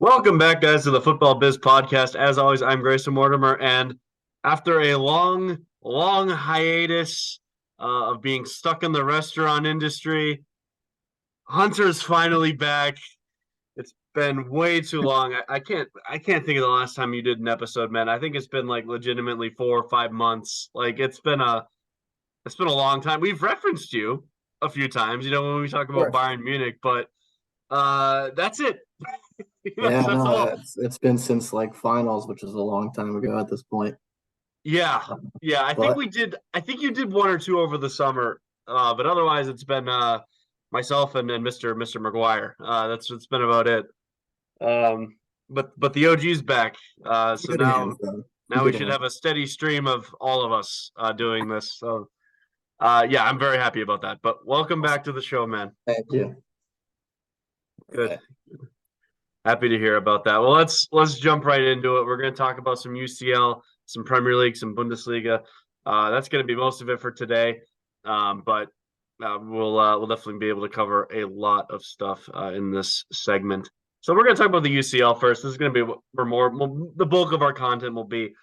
Welcome back, guys, to the Futbal Biz podcast. As always, I'm Graysen Mortimer, and after a long hiatus of being stuck in the restaurant industry, Hunter's finally back. It's been way too long. I can't think of the last time you did an episode, man. I think it's been like legitimately 4 or 5 months. Like it's been a long time. We've referenced you a few times, when we talk about Sure. Bayern Munich, but that's it. Yeah, That's no, all. it's been since like finals, which is a long time ago at this point. Yeah, yeah. I think But we did. I think you did one or two over the summer, but otherwise it's been myself and Mister McGuire. That's it's been about it. Um, but the OG's back. some So good hands, now though. Some now we good should hands. have a steady stream of all of us doing this. So yeah, I'm very happy about that. But welcome back Awesome. to the show, man. Thank you. All Good. right. Happy to hear about that. Well, let's jump right into it. We're going to talk about some UCL, some Premier League, some Bundesliga. That's going to be most of it for today. But we'll definitely be able to cover a lot of stuff in this segment. So we're going to talk about the UCL first. This is going to be where the bulk of our content will be.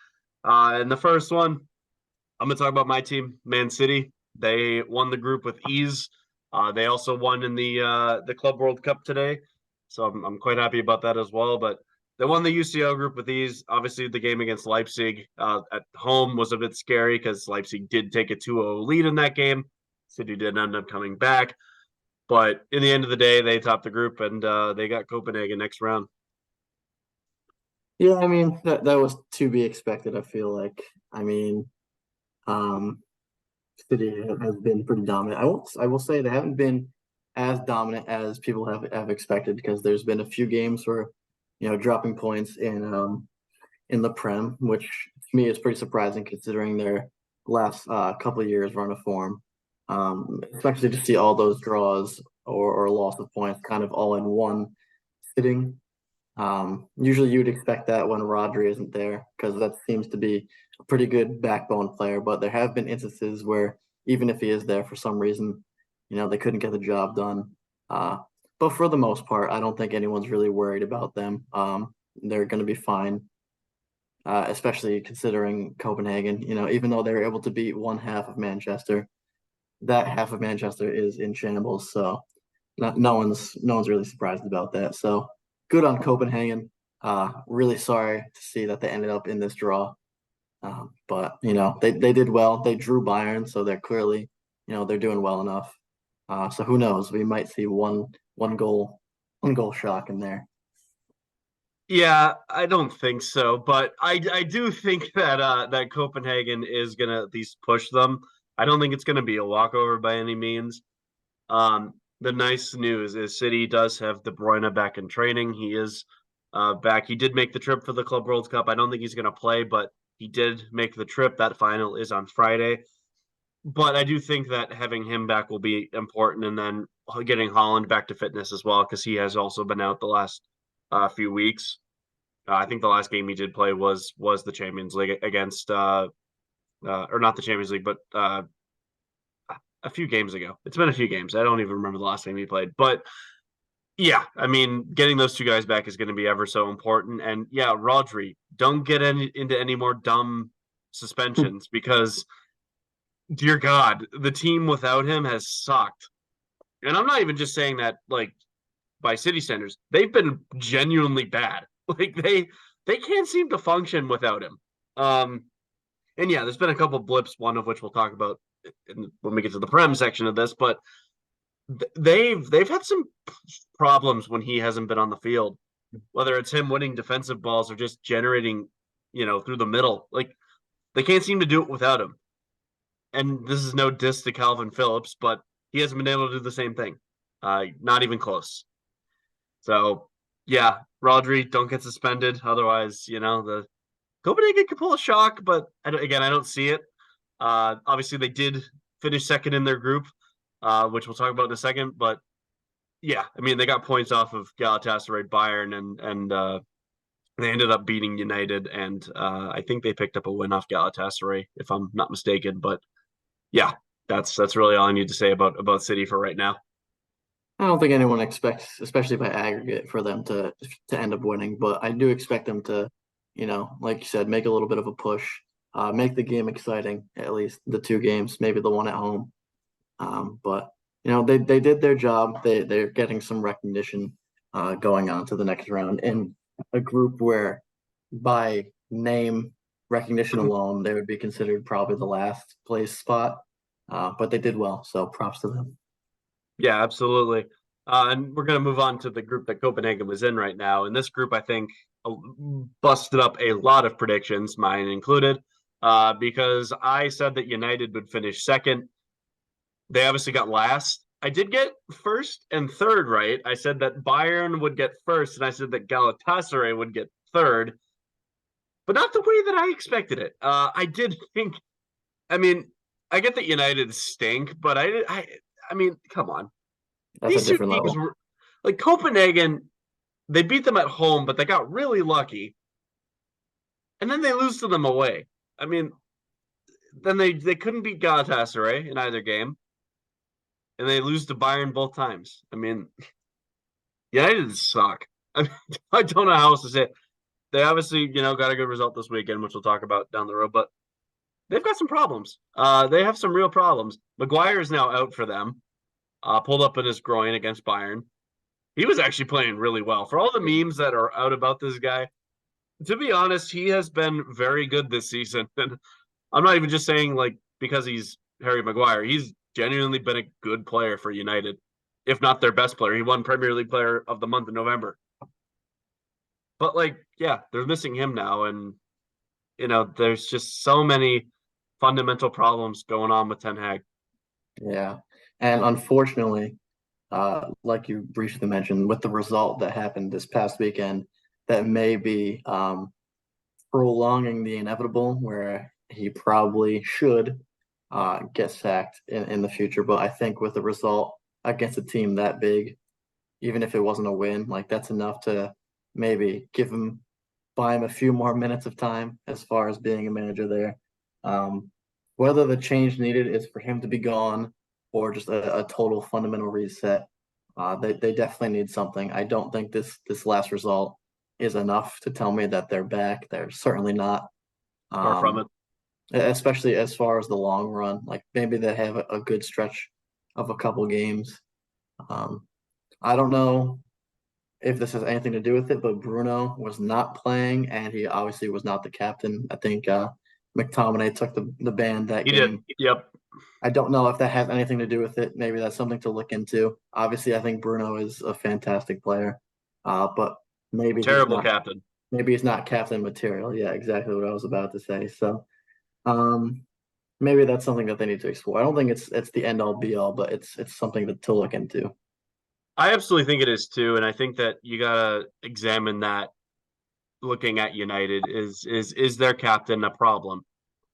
In the first one, I'm going to talk about my team, Man City. They won the group with ease. They also won in the Club World Cup today, so I'm quite happy about that as well. But they won the UCL group with ease. Obviously, the game against Leipzig at home was a bit scary because Leipzig did take a 2-0 lead in that game. City did end up coming back, but in the end of the day, they topped the group and they got Copenhagen next round. Yeah, I mean that was to be expected, I feel like. I mean, um City has been pretty dominant. I will say they haven't been as dominant as people have expected because there's been a few games where, dropping points in the Prem, which to me is pretty surprising considering their last couple of years run of form. Especially to see all those draws or loss of points kind of all in one sitting. Usually you'd expect that when Rodri isn't there because that seems to be a pretty good backbone player. But there have been instances where even if he is there for some reason, they couldn't get the job done. Uh, but for the most part, I don't think anyone's really worried about them. They're going to be fine, especially considering Copenhagen. Even though they were able to beat one half of Manchester, that half of Manchester is in shambles. So no one's really surprised about that. So good on Copenhagen. Really sorry to see that they ended up in this draw. But they did well. They drew Bayern, so they're clearly, they're doing well enough. So who knows? We might see one goal shock in there. Yeah, I don't think so, but I do think that Copenhagen is gonna at least push them. I don't think it's gonna be a walkover by any means. The nice news is City does have De Bruyne back in training. He is back. He did make the trip for the Club World Cup. I don't think he's gonna play, but he did make the trip. That final is on Friday. But I do think that having him back will be important, and then getting Holland back to fitness as well because he has also been out the last few weeks. I think the last game he did play was the Champions League against or not the Champions League, but a few games ago. It's been a few games. I don't even remember the last game he played, but yeah, I mean, getting those two guys back is going to be ever so important. And yeah, Rodri, don't get into any more dumb suspensions because, dear God, the team without him has sucked. And I'm not even just saying that like by City standards. They've been genuinely bad. Like they can't seem to function without him. Um, and yeah, there's been a couple blips, one of which we'll talk about when we get to the Prem section of this, but they've had some problems when he hasn't been on the field, whether it's him winning defensive balls or just generating, through the middle. Like they can't seem to do it without him. And this is no diss to Calvin Phillips, but he hasn't been able to do the same thing. Not even close. So yeah, Rodri, don't get suspended. Otherwise, the Copenhagen could pull a shock, but I don't see it. Obviously, they did finish second in their group, which we'll talk about in a second. But yeah, I mean, they got points off of Galatasaray, Bayern, and they ended up beating United, and I think they picked up a win off Galatasaray, if I'm not mistaken. But yeah, that's really all I need to say about City for right now. I don't think anyone expects, especially by aggregate, for them to end up winning. But I do expect them to, like you said, make a little bit of a push, make the game exciting. At least the two games, maybe the one at home. But they did their job. They're getting some recognition going on to the next round in a group where, by name recognition alone, they would be considered probably the last place spot. But they did well, so props to them. Yeah, absolutely. And we're going to move on to the group that Copenhagen was in right now. And this group, I think, uh, busted up a lot of predictions, mine included, because I said that United would finish second. They obviously got last. I did get first and third right. I said that Bayern would get first, and I said that Galatasaray would get third, but not the way that I expected it. I did think, I mean, I get that United stink, but I mean, come on. That's a These two different teams level. were like Copenhagen. They beat them at home, but they got really lucky, and then they lose to them away. I mean, then they couldn't beat Galatasaray in either game, and they lose to Bayern both times. I mean, United suck. I mean, I don't know how else to say it. They obviously, got a good result this weekend, which we'll talk about down the road, but they've got some problems. They have some real problems. Maguire is now out for them, pulled up in his groin against Bayern. He was actually playing really well. For all the memes that are out about this guy, to be honest, he has been very good this season. And I'm not even just saying like because he's Harry Maguire. He's genuinely been a good player for United, if not their best player. He won Premier League Player of the Month in November. But like, yeah, they're missing him now, and there's just so many fundamental problems going on with Ten Hag. Yeah. And unfortunately, like you briefly mentioned, with the result that happened this past weekend, that may be prolonging the inevitable where he probably should get sacked in the future. But I think with the result against a team that big, even if it wasn't a win, like that's enough to maybe buy him a few more minutes of time as far as being a manager there. Whether the change needed is for him to be gone or just a total fundamental reset, they definitely need something. I don't think this last result is enough to tell me that they're back. They're certainly not. Far from Um, it. Especially as far as the long run. Like maybe they have a good stretch of a couple games. Um, I don't know if this has anything to do with it, but Bruno was not playing, and he obviously was not the captain. I think McTominay took the ban that He did. game. Yep. I don't know if that has anything to do with it. Maybe that's something to look into. Obviously, I think Bruno is a fantastic player, but maybe he's Terrible not. captain. Maybe he's not captain material. Yeah, exactly what I was about to say. So um, maybe that's something that they need to explore. I don't think it's the end all be all, but it's something to look into. I absolutely think it is too, and I think that you gotta examine that. Looking at United, is their captain a problem?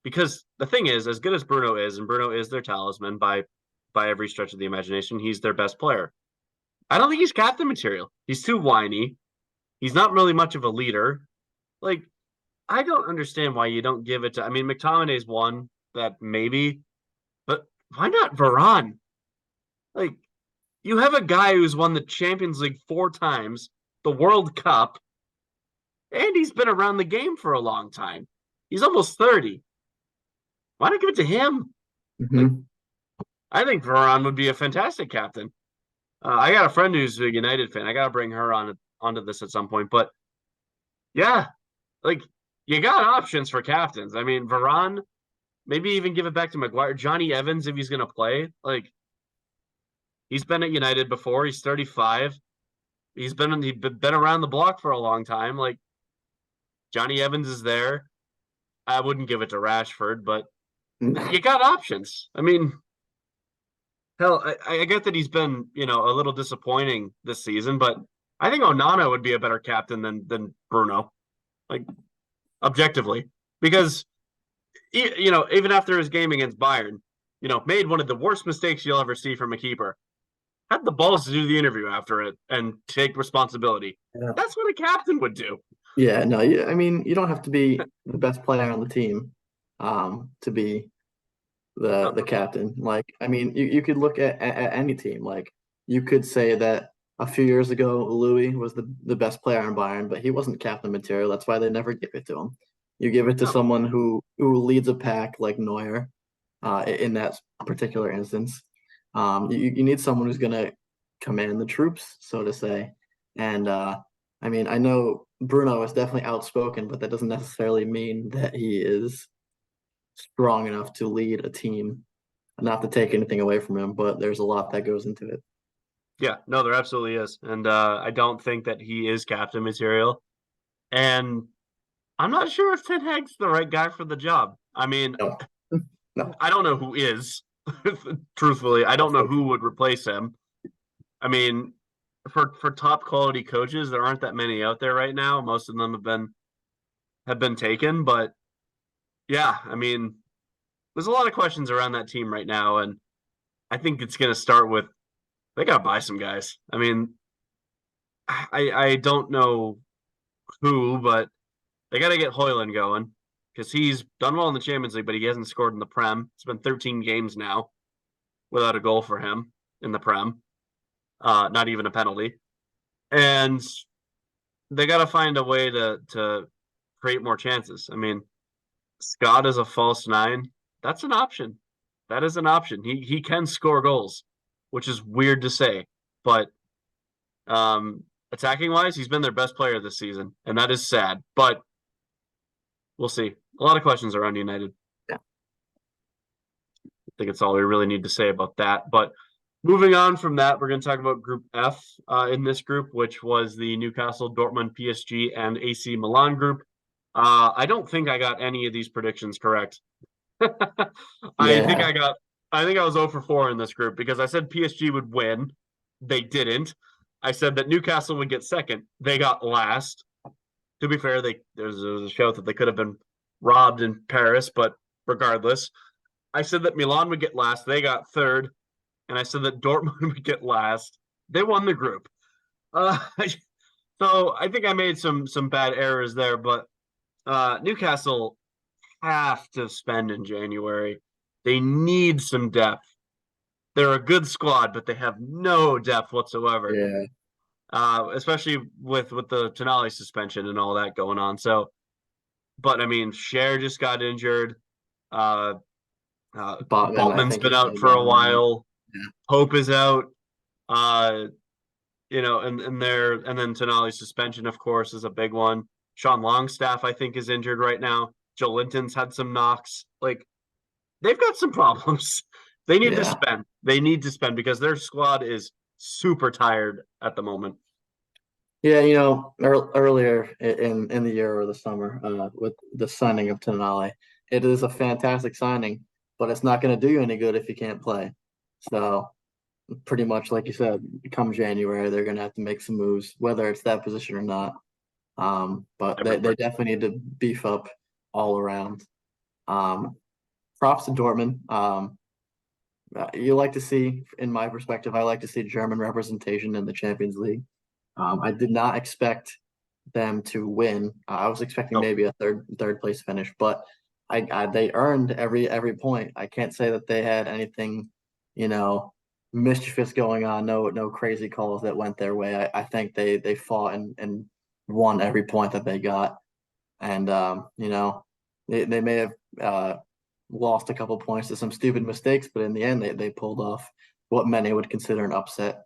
Because the thing is, as good as Bruno is, and Bruno is their talisman by every stretch of the imagination, he's their best player. I don't think he's captain material. He's too whiny. He's not really much of a leader. Like, I don't understand why you don't give it to. I mean, McTominay's one that maybe, but why not Varane? Like, you have a guy who's won the Champions League 4 times, the World Cup, and he's been around the game for a long time. He's almost 30. Why not give it to him? Like, Hmm. I think Varane would be a fantastic captain. I got a friend who's a United fan. I got to bring her onto this at some point. But yeah, like you got options for captains. I mean, Varane, maybe even give it back to Maguire. Johnny Evans, if he's going to play, like he's been at United before. He's 35. He's been around the block for a long time. Like Johnny Evans is there. I wouldn't give it to Rashford, but you got options. I mean, hell, I get that he's been, a little disappointing this season, but I think Onana would be a better captain than Bruno, like objectively, because even after his game against Bayern, made one of the worst mistakes you'll ever see from a keeper. Had the balls to do the interview after it and take responsibility. Yeah. That's what a captain would do. Yeah, no, I mean, you don't have to be the best player on the team, to be the captain. Like, I mean, you could look at any team. Like, you could say that a few years ago, Louis was the best player on Bayern, but he wasn't captain material. That's why they never give it to him. You give it to No. someone who leads a pack like Neuer, in that particular instance. You need someone who's going to command the troops, so to say. And I mean, I know Bruno is definitely outspoken, but that doesn't necessarily mean that he is strong enough to lead a team. Not to take anything away from him, but there's a lot that goes into it. Yeah, no, there absolutely is. And I don't think that he is captain material. And I'm not sure if Ten Hag's the right guy for the job. I mean, No, no, I don't know who is. Truthfully, I don't that's know okay. who would replace him. I mean, for top quality coaches, there aren't that many out there right now. Most of them have been taken, but yeah, I mean, there's a lot of questions around that team right now, and I think it's going to start with they got to buy some guys. I mean, I don't know who, but they got to get Hoyland going because he's done well in the Champions League, but he hasn't scored in the Prem. It's been 13 games now without a goal for him in the Prem, not even a penalty. And they got to find a way to create more chances. I mean, Scott is a false nine. That's an option. That is an option. He can score goals, which is weird to say, but attacking wise, he's been their best player this season, and that is sad. But we'll see. A lot of questions around United. Yeah. I think it's all we really need to say about that. But moving on from that, we're going to talk about Group F in this group, which was the Newcastle, Dortmund, PSG, and AC Milan group. I don't think I got any of these predictions correct. I think Yeah, I got. I think I was 0 for 4 in this group because I said PSG would win. They didn't. I said that Newcastle would get second. They got last. To be fair, there's a show that they could have been robbed in Paris, but regardless, I said that Milan would get last. They got third, and I said that Dortmund would get last. They won the group. Uh, so I think I made some bad errors there, but Newcastle have to spend in January. They need some depth. They're a good squad, but they have no depth whatsoever. yeah. Especially with the Tonali suspension and all that going on. So, but I mean, Cher just got injured. Uh, Botman, I Baltman's think, been is out still for a down there. while. Yeah, Pope is out. Uh, and then Tonali's suspension, of course, is a big one. Sean Longstaff, I think, is injured right now. Joe Linton's had some knocks. Like they've got some problems. They need to yeah, spend. They need to spend because their squad is super tired at the moment. yeah. You know, earlier in the year or the summer, with the signing of Tonali, it is a fantastic signing, but it's not going to do you any good if you can't play. So pretty much like you said, come January, they're going to have to make some moves, whether it's that position or not. But they Everywhere. definitely need to beef up all around. Um, Props to Dortmund. You like to see, in my perspective, I like to see German representation in the Champions League. I did not expect them to win. I was expecting No, maybe a third place finish, but they earned every point. I can't say that they had anything, you know, mischievous going on. No crazy calls that went their way. I think they fought and won every point that they got, and they may have lost a couple points to some stupid mistakes, but in the end they pulled off what many would consider an upset.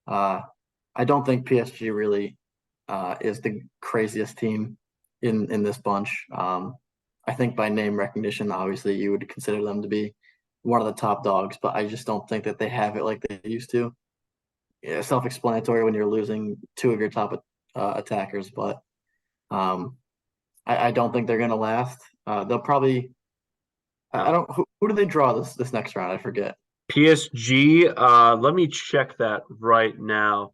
Uh, I don't think PSG really is the craziest team in this bunch. I think by name recognition, obviously, you would consider them to be one of the top dogs, but I just don't think that they have it like they used to. Yeah, self-explanatory when you're losing two of your top attackers, but um, I don't think they're going to last. They'll probably. I no. don't. Who do they draw this next round? I forget. PSG. Let me check that right now.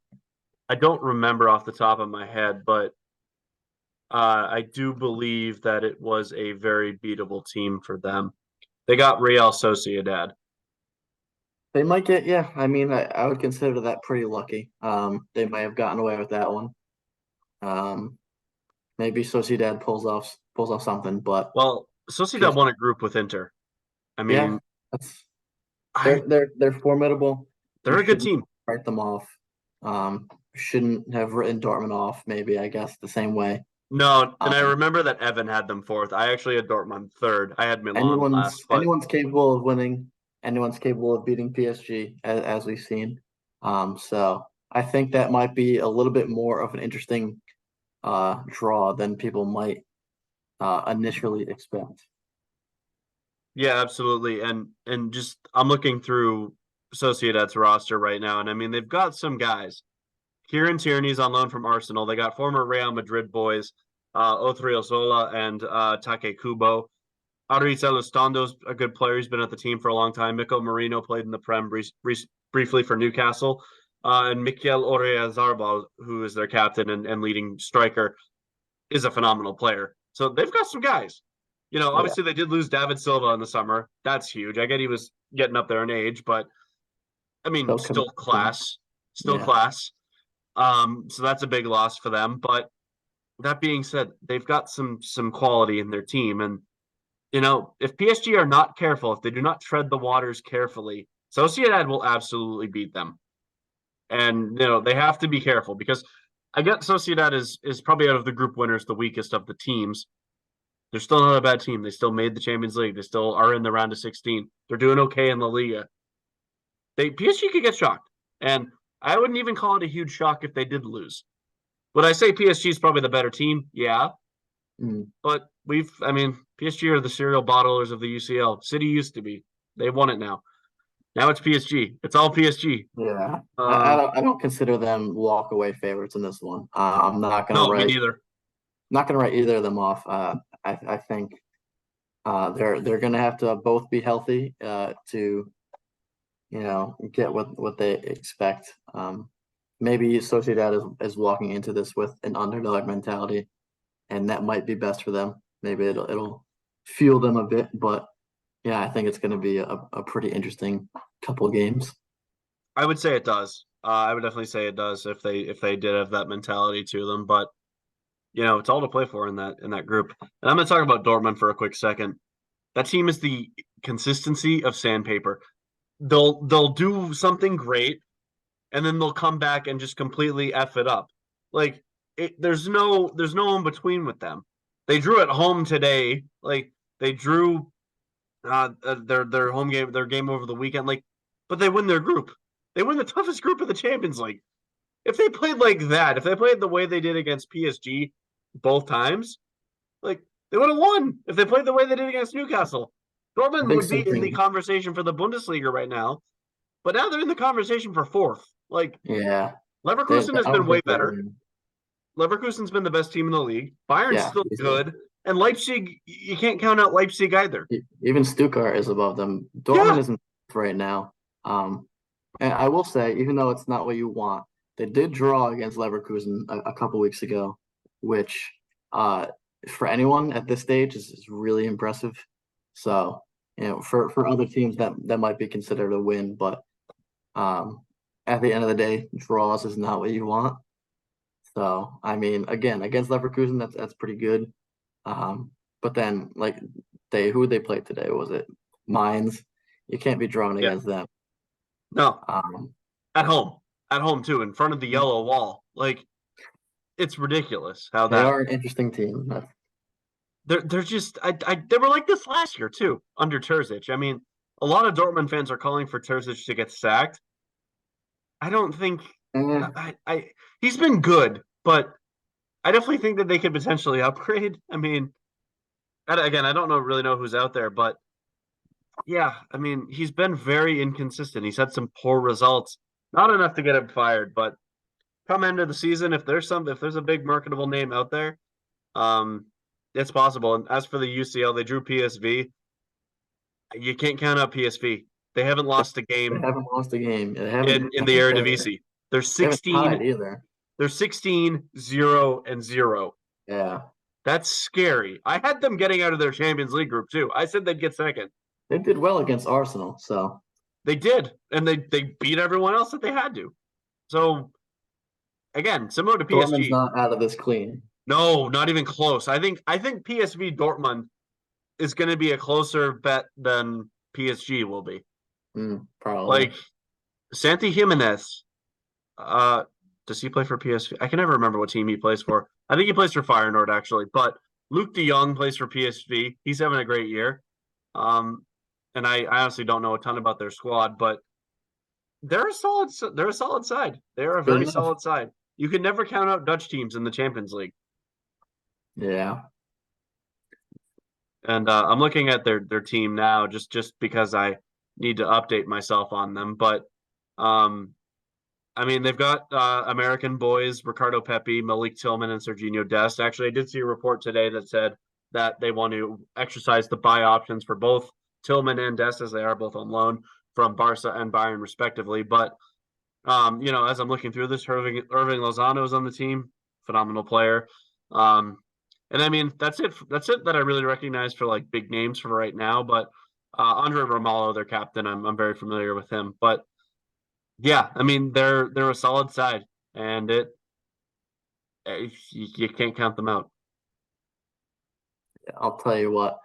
I don't remember off the top of my head, but I do believe that it was a very beatable team for them. They got Real Sociedad. They might get. Yeah, I mean, I would consider that pretty lucky. They might have gotten away with that one. Um, Maybe Sociedad pulls off something, but Well, Sociedad PS, won a group with Inter. I yeah, mean, that's I they're formidable. You they're a good shouldn't be team. write them off. Shouldn't have written Dortmund off, maybe, I guess, the same way. No, and I Um, remember that Evan had them fourth. I actually had Dortmund third. I had Milan last, but anyone's capable of winning. Anyone's capable of beating PSG, as we've seen. So I think that might be a little bit more of an interesting draw than people might initially expect. yeah, absolutely. And just I'm looking through Sociedad's roster right now, and I mean they've got some guys. Kieran Tierney's on loan from Arsenal. They got former Real Madrid boys, Odriozola and Take Kubo. Auriz Elostondo's a good player. He's been at the team for a long time. Mikel Marino played in the Prem briefly for Newcastle. And Mikel Oyarzabal, who is their captain and leading striker, is a phenomenal player. So they've got some guys. Yeah, Obviously they did lose David Silva in the summer. That's huge. I get he was getting up there in age, but I mean, they'll come. still class, still Yeah, class. So that's a big loss for them. But that being said, they've got some quality in their team, and if PSG are not careful, if they do not tread the waters carefully, Sociedad will absolutely beat them. And they have to be careful because I get Sociedad is probably out of the group winners the weakest of the teams. They're still not a bad team. They still made the Champions League. They still are in the round of 16. They're doing okay in La Liga. PSG could get shocked, and I wouldn't even call it a huge shock if they did lose. Would I say PSG is probably the better team? Yeah, mm, but I mean, PSG are the serial bottlers of the UCL. City used to be. They won it now. Now it's PSG. It's all PSG. yeah. Um, I don't consider them walk away favorites in this one. I'm no, me neither. not gonna write either of them off. I think they're gonna have to both be healthy to get what they expect. Maybe Sociedad is walking into this with an underdog mentality, and that might be best for them. Maybe it'll fuel them a bit, but yeah, I think it's going to be a pretty interesting couple of games. I would say it does. I would definitely say it does if they did have that mentality to them. But it's all to play for in that group. And I'm going to talk about Dortmund for a quick second. That team is the consistency of sandpaper. They'll do something great, and then they'll come back and just completely f it up. Like there's no in between with them. They drew at home today. Like they drew their home game, their game over the weekend. Like, but they win their group. They win the toughest group of the Champions League. If they played like that, if they played the way they did against PSG both times, like they would have won. If they played the way they did against Newcastle, I Dortmund think would be in the something, conversation for the Bundesliga right now. But now they're in the conversation for fourth. Like yeah, Leverkusen has I been don't way think they're better. winning. Leverkusen's been the best team in the league. Bayern's Yeah, still easily. good. And Leipzig, you can't count out Leipzig either. Even Stuttgart is above them. Dortmund Yeah. isn't right now. And I will say, even though it's not what you want, they did draw against Leverkusen a couple weeks ago, which uh, for anyone at this stage is really impressive. So, for other teams that might be considered a win, but at the end of the day, draws is not what you want. So, I mean, again, against Leverkusen, that's pretty good. But then like who they played today? Was it Mainz? You can't be drawn Yeah. against them. No. Um, At home. At home too, in front of the yellow wall. Like it's ridiculous how they that are an interesting team. they're just they were like this last year too, under Terzic. I mean, a lot of Dortmund fans are calling for Terzic to get sacked. I don't think Eh, I he's been good, but I definitely think that they could potentially upgrade. I mean, again, I don't really know who's out there, but yeah, I mean, he's been very inconsistent. He's had some poor results, not enough to get him fired, but come end of the season, if there's a big marketable name out there, um, it's possible. And as for the UCL, they drew PSV. You can't count out PSV. They haven't lost a they game haven't lost a game. They in haven't. in I the think Eredivisie. They're they haven't 16 tied either. they're 16-0-0. Yeah, That's scary. I had them getting out of their Champions League group too. I said they'd get second. they did well against Arsenal. So They did, and they beat everyone else that they had to. So again, similar to Dortmund's PSG. not out of this clean. No, not even close. I think PSV Dortmund is going to be a closer bet than PSG will be. Probably. Like Santi Jimenez, Does he play for PSV? I can never remember what team he plays for. I think he plays for Feyenoord actually, but Luke De Jong plays for PSV. He's having a great year. Um, and I honestly don't know a ton about their squad, but they're a solid side. They're a Good very enough. solid side. You can never count out Dutch teams in the Champions League. Yeah. And I'm looking at their team now just because I need to update myself on them. But um, I mean, they've got American boys, Ricardo Pepi, Malik Tillman, and Serginho Dest. Actually, I did see a report today that said that they want to exercise the buy options for both Tillman and Dest, as they are both on loan from Barca and Bayern, respectively. But as I'm looking through this, Irving Lozano is on the team, phenomenal player. Um, and I mean, that's it. That's it that I really recognize for like big names for right now. But Andre Romallo, their captain, I'm very familiar with him. But yeah, I mean, they're a solid side, and you can't count them out. I'll tell you what.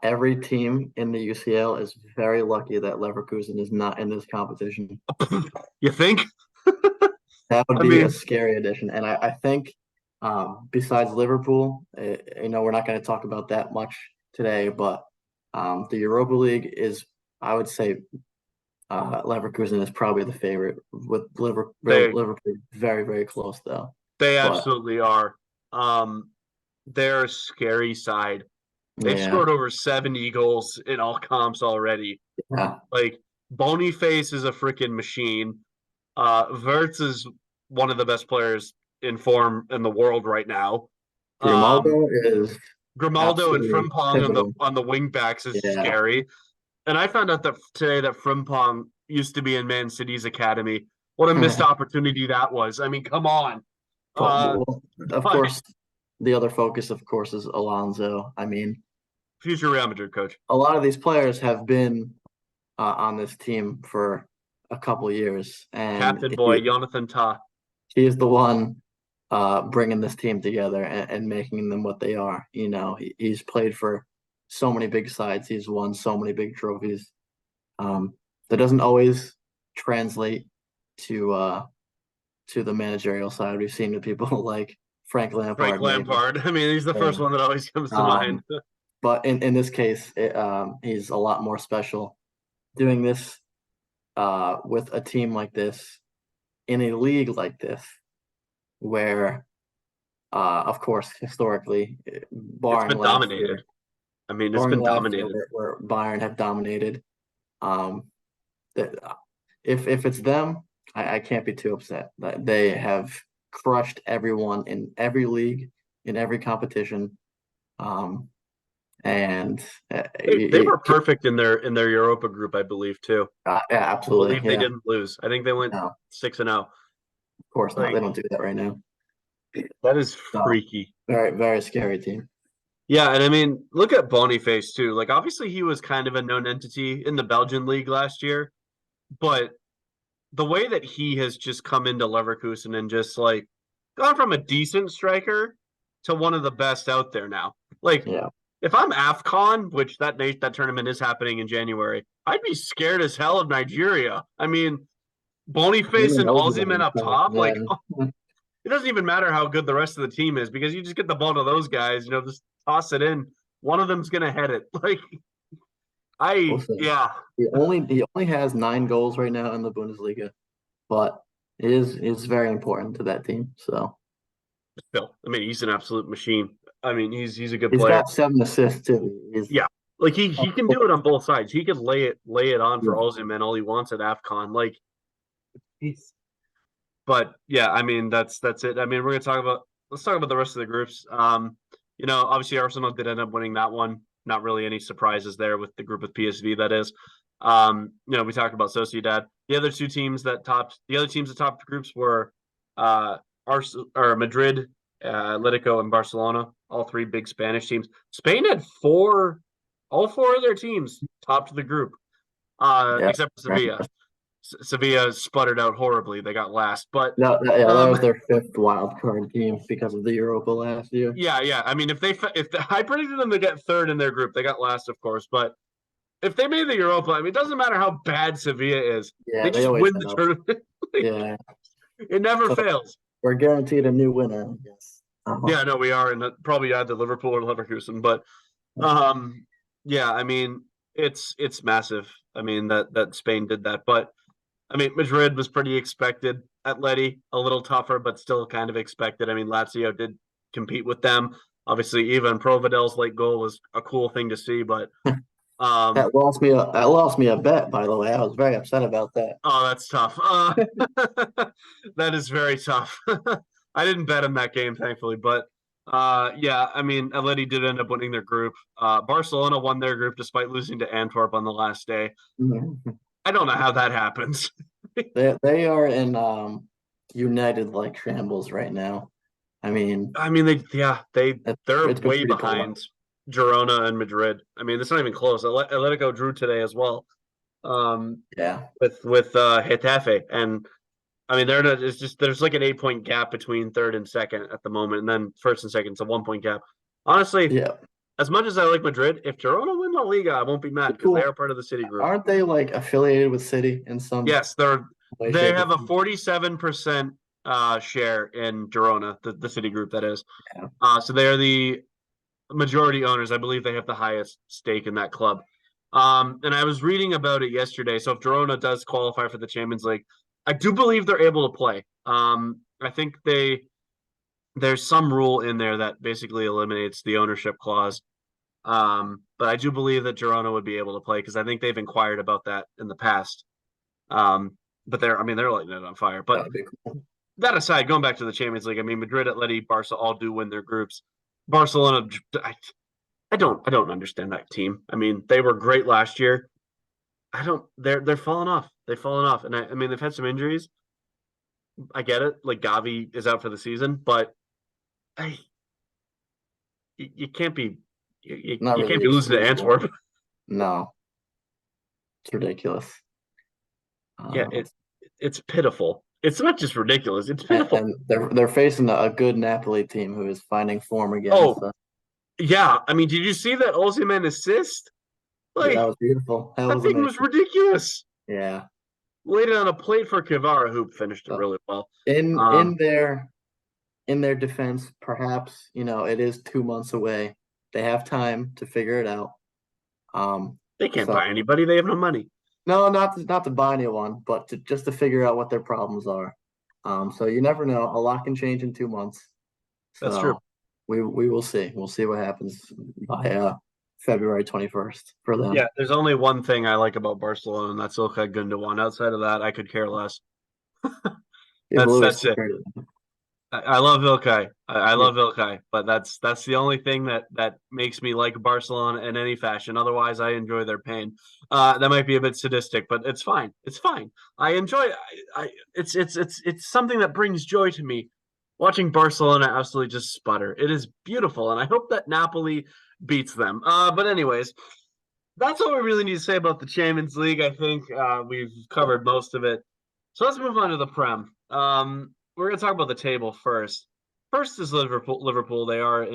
Every team in the UCL is very lucky that Leverkusen is not in this competition. You think? That would I be a mean, scary addition. And I think, besides Liverpool, we're not going to talk about that much today, but the Europa League is, I would say, Leverkusen is probably the favorite, with they Liverpool very, very close, though. they But absolutely are. They're a scary side. They've yeah, scored over 70 goals in all comps already. yeah. Like Boniface is a freaking machine. Verts is one of the best players in form in the world right now. Um, Grimaldo is Grimaldo and absolutely Frimpong pivotal. on the wing backs is Yeah. scary. And I found out that today that Frimpong used to be in Man City's academy. What a missed opportunity that was. I mean, come on. But, Uh, well, of but course, the other focus, of course, is Alonso. I mean, future Real Madrid coach, a lot of these players have been on this team for a couple years, and captain boy Jonathan Tah. he is the one bringing this team together and making them what they are. He's played for so many big sides. He's won so many big trophies. That doesn't always translate to the managerial side. We've seen with people like Frank Frank Lampard, maybe. Lampard. I mean, he's the Yeah. first one that always comes to mind. Um, but in this case, he's a lot more special. Doing this with a team like this in a league like this, where, of course, historically, It's been dominated. I mean, it's barring been last year dominated. where Bayern have dominated, um, that if it's them, I can't be too upset. That they have crushed everyone in every league, in every competition, um, and They were perfect in their Europa group, I believe, too. yeah, I absolutely, believe they yeah. didn't lose. I think they went No, 6-0. of course not. They Like don't do that right now. that is So freaky. very, very scary team. Yeah, and I mean, look at Boniface too. Like obviously he was kind of a known entity in the Belgian league last year, but the way that he has just come into Leverkusen and just like gone from a decent striker to one of the best out there now. Like Yeah, if I'm AFCON, which that tournament is happening in January, I'd be scared as hell of Nigeria. I mean, Boniface even and those Ozyman up are top, like yeah. it doesn't even matter how good the rest of the team is because you just get the ball to those guys, just toss it in. One of them's gonna head it. Like Listen, yeah, he only has 9 goals right now in the Bundesliga, but it is very important to that team. So Phil. I mean, he's an absolute machine. I mean, he's a good he's player. got 7 assists too. Yeah, like he can do it on both sides. He could lay it on for Yeah, Ozyman all he wants at Afcon. Like he's, but yeah, I mean that's it. I mean, let's talk about the rest of the groups. Obviously Arsenal did end up winning that one. Not really any surprises there with the group with PSV. That is, we talked about Sociedad. The other teams that topped the groups were Madrid, Atletico, and Barcelona. All three big Spanish teams. Spain had all four of their teams topped the group, yeah. except for Sevilla. Sevilla sputtered out horribly. They got last, but No, yeah, that um, was their fifth wild card team because of the Europa last year. yeah. I mean, I predicted them to get third in their group, they got last, of course. But if they made the Europa, I mean, it doesn't matter how bad Sevilla is. Yeah, They they just always win the end up. tournament. Yeah, It never So fails. we're guaranteed a new winner, I guess. Yeah, no, we are, and probably either Liverpool or Leverkusen. But um, yeah, I mean, it's massive. I mean that Spain did that, but I mean Madrid was pretty expected. Atleti a little tougher, but still kind of expected. I mean Lazio did compete with them. Obviously, even Provedel's late goal was a cool thing to see, but um, That lost me a bet, by the way. I was very upset about that. oh, that's tough. That is very tough. I didn't bet in that game, thankfully, but yeah, I mean, Atleti did end up winning their group. Barcelona won their group despite losing to Antwerp on the last day. Mhm. I don't know how that happens. They are in United like shambles right now. I mean, I mean, they're it's been way pretty poor. behind Girona and Madrid. I mean, it's not even close. Atletico drew today as well, um, Yeah. with Getafe, and I mean, it's just there's like an 8 point gap between third and second at the moment, and then first and second, it's a 1 point gap. Honestly, Yeah. as much as I like Madrid, if Girona win La Liga, I won't be mad because they Cool. are part of the City Group. Aren't they like affiliated with City in some Yes, way, they shape, or have a form? 47% share in Girona, the City Group that is. Yeah. So they are the majority owners. I believe they have the highest stake in that club. And I was reading about it yesterday. So if Girona does qualify for the Champions League, I do believe they're able to play. I think there's some rule in there that basically eliminates the ownership clause. But I do believe that Girona would be able to play because I think they've inquired about that in the past. But I mean, they're lighting it on fire. But That'd be cool. that aside, going back to the Champions League, I mean, Madrid, Atleti, Barca all do win their groups. Barcelona, I don't understand that team. I mean, they were great last year. They're falling off. They've fallen off, and I mean they've had some injuries. I get it. Like Gavi is out for the season, but I you can't be Not you can't really be losing to excusable. Antwerp. No, it's ridiculous. Yeah, Uh, it's pitiful. It's not just ridiculous. It's pitiful. and they're facing a good Napoli team who is finding form again. Oh So yeah, I mean, did you see that Osimhen assist? yeah, that Like was beautiful. That that was thing was amazing. ridiculous. Yeah. Laid it on a plate for Kivara, who finished it So really well. in Um, in their in their defense, perhaps, it is 2 months away. They have time to figure it out. Um, they can't so buy anybody. They have no money. no, not to buy anyone, but just to figure out what their problems are. So you never know. A lot can change in 2 months. That's true. So we will see. We'll see what happens by February 21st for them. Yeah, there's only one thing I like about Barcelona, and that's Ilkay Gundogan. Outside of that, I could care less. If That's Lewis that's took it. care I love Ilkay. I yeah, love Ilkay, but that's the only thing that makes me like Barcelona in any fashion. Otherwise, I enjoy their pain. That might be a bit sadistic, but it's fine. It's fine. I enjoy. It's something that brings joy to me. Watching Barcelona absolutely just sputter. It is beautiful, and I hope that Napoli beats them. But anyways, that's all we really need to say about the Champions League. I think we've covered most of it. So let's move on to the Prem. We're going to talk about the table first. First is Liverpool. Liverpool. They are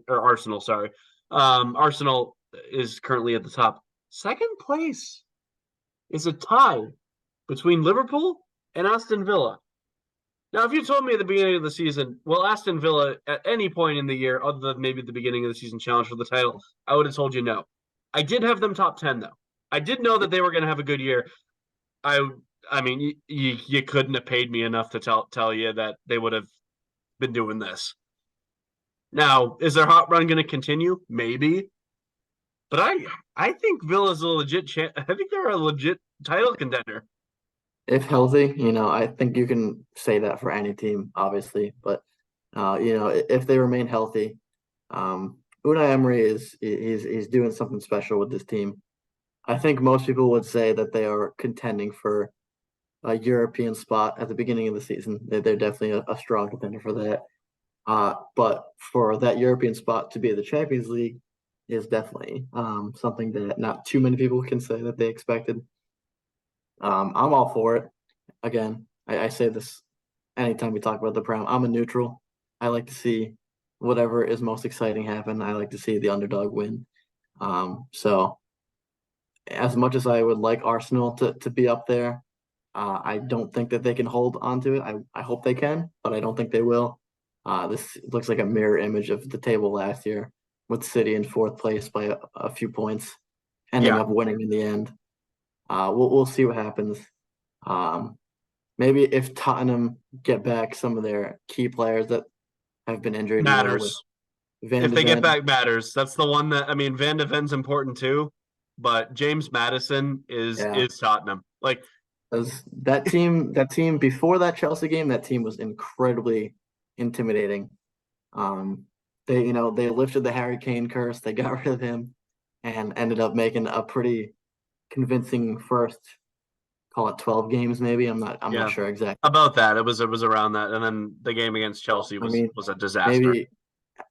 or Arsenal. Sorry, Arsenal is currently at the top. Second place is a tie between Liverpool and Aston Villa. Now, if you told me at the beginning of the season, well, Aston Villa at any point in the year, other than maybe the beginning of the season challenge for the title, I would have told you no. I did have them top 10, though. I did know that they were going to have a good year. I I mean, you couldn't have paid me enough to tell you that they would have been doing this. Now, is their hot run going to continue? Maybe, but I think Villa's a legit. I think they're a legit title contender. if healthy, I think you can say that for any team, obviously. But if they remain healthy, Unai Emery he's doing something special with this team. I think most people would say that they are contending for a European spot at the beginning of the season. They're definitely a strong contender for that. But for that European spot to be the Champions League is definitely something that not too many people can say that they expected. I'm all for it. Again, I say this anytime we talk about the Prem. I'm a neutral. I like to see whatever is most exciting happen. I like to see the underdog win. So as much as I would like Arsenal to be up there, I don't think that they can hold onto it. I hope they can, but I don't think they will. This looks like a mirror image of the table last year, with City in fourth place by a few points, ending Yeah, up winning in the end. We'll see what happens. Um, Maybe if Tottenham get back some of their key players that have been injured, with matters. Van If de they get Ven. back, matters. That's the one that I mean. Van de Ven's important too, but James Madison is Yeah, is Tottenham. Like, 'cause that team before that Chelsea game, that team was incredibly intimidating. Um, they lifted the Harry Kane curse. They got rid of him and ended up making a pretty convincing first, call it 12 games maybe. I'm not yeah, sure exactly. about that. It was around that, and then the game against So, Chelsea I was mean, was a disaster. maybe